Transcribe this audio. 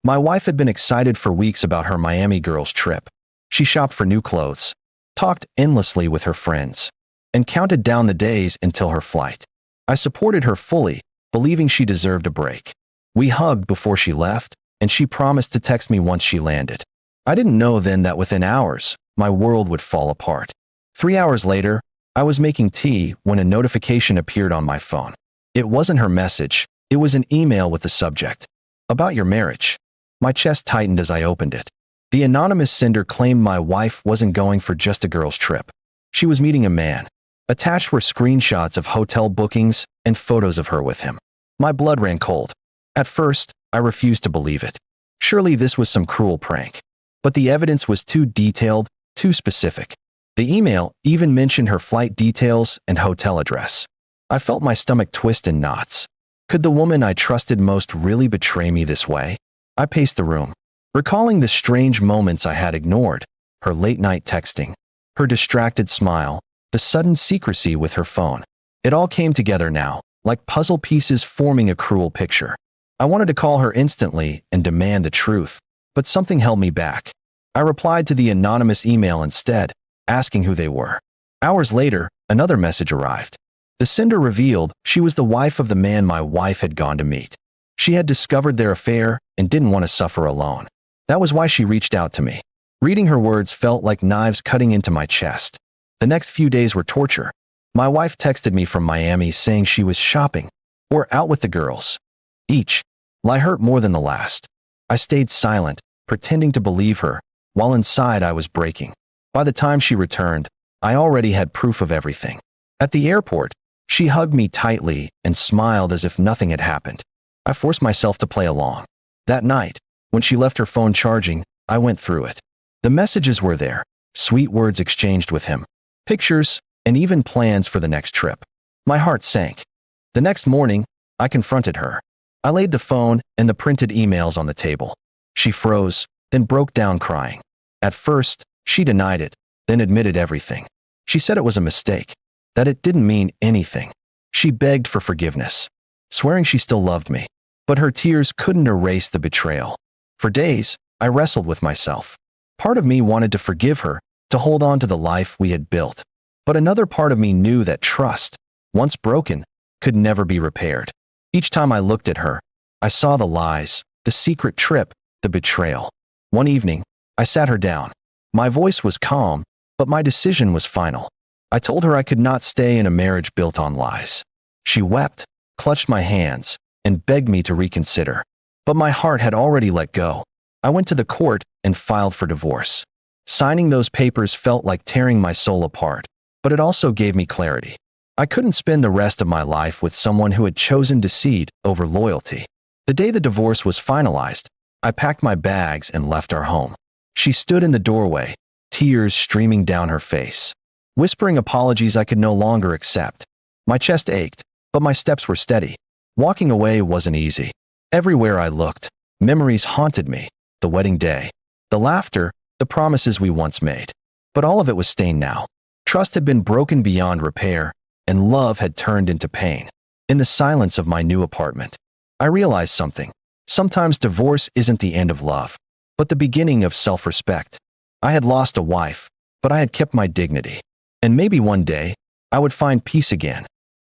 My wife had been excited for weeks about her Miami girls trip. She shopped for new clothes, talked endlessly with her friends, and counted down the days until her flight. I supported her fully, believing she deserved a break. We hugged before she left, and she promised to text me once she landed. I didn't know then that within hours, my world would fall apart. 3 hours later, I was making tea when a notification appeared on my phone. It wasn't her message, it was an email with the subject, "About your marriage." My chest tightened as I opened it. The anonymous sender claimed my wife wasn't going for just a girls' trip. She was meeting a man. Attached were screenshots of hotel bookings and photos of her with him. My blood ran cold. At first, I refused to believe it. Surely this was some cruel prank. But the evidence was too detailed, too specific. The email even mentioned her flight details and hotel address. I felt my stomach twist in knots. Could the woman I trusted most really betray me this way? I paced the room, recalling the strange moments I had ignored, her late-night texting, her distracted smile, the sudden secrecy with her phone. It all came together now, like puzzle pieces forming a cruel picture. I wanted to call her instantly and demand the truth, but something held me back. I replied to the anonymous email instead, asking who they were. Hours later, another message arrived. The sender revealed she was the wife of the man my wife had gone to meet. She had discovered their affair and didn't want to suffer alone. That was why she reached out to me. Reading her words felt like knives cutting into my chest. The next few days were torture. My wife texted me from Miami saying she was shopping or out with the girls. Each lie hurt more than the last. I stayed silent, pretending to believe her, while inside I was breaking. By the time she returned, I already had proof of everything. At the airport, she hugged me tightly and smiled as if nothing had happened. I forced myself to play along. That night, when she left her phone charging, I went through it. The messages were there, sweet words exchanged with him, pictures, and even plans for the next trip. My heart sank. The next morning, I confronted her. I laid the phone and the printed emails on the table. She froze, then broke down crying. At first, she denied it, then admitted everything. She said it was a mistake, that it didn't mean anything. She begged for forgiveness, swearing she still loved me. But her tears couldn't erase the betrayal. For days, I wrestled with myself. Part of me wanted to forgive her, to hold on to the life we had built. But another part of me knew that trust, once broken, could never be repaired. Each time I looked at her, I saw the lies, the secret trip, the betrayal. One evening, I sat her down. My voice was calm, but my decision was final. I told her I could not stay in a marriage built on lies. She wept, clutched my hands, and begged me to reconsider. But my heart had already let go. I went to the court and filed for divorce. Signing those papers felt like tearing my soul apart, but it also gave me clarity. I couldn't spend the rest of my life with someone who had chosen deceit over loyalty. The day the divorce was finalized, I packed my bags and left our home. She stood in the doorway, tears streaming down her face, whispering apologies I could no longer accept. My chest ached, but my steps were steady. Walking away wasn't easy. Everywhere I looked, memories haunted me. The wedding day, the laughter, the promises we once made. But all of it was stained now. Trust had been broken beyond repair, and love had turned into pain. In the silence of my new apartment, I realized something. Sometimes divorce isn't the end of love, but the beginning of self-respect. I had lost a wife, but I had kept my dignity. And maybe one day, I would find peace again.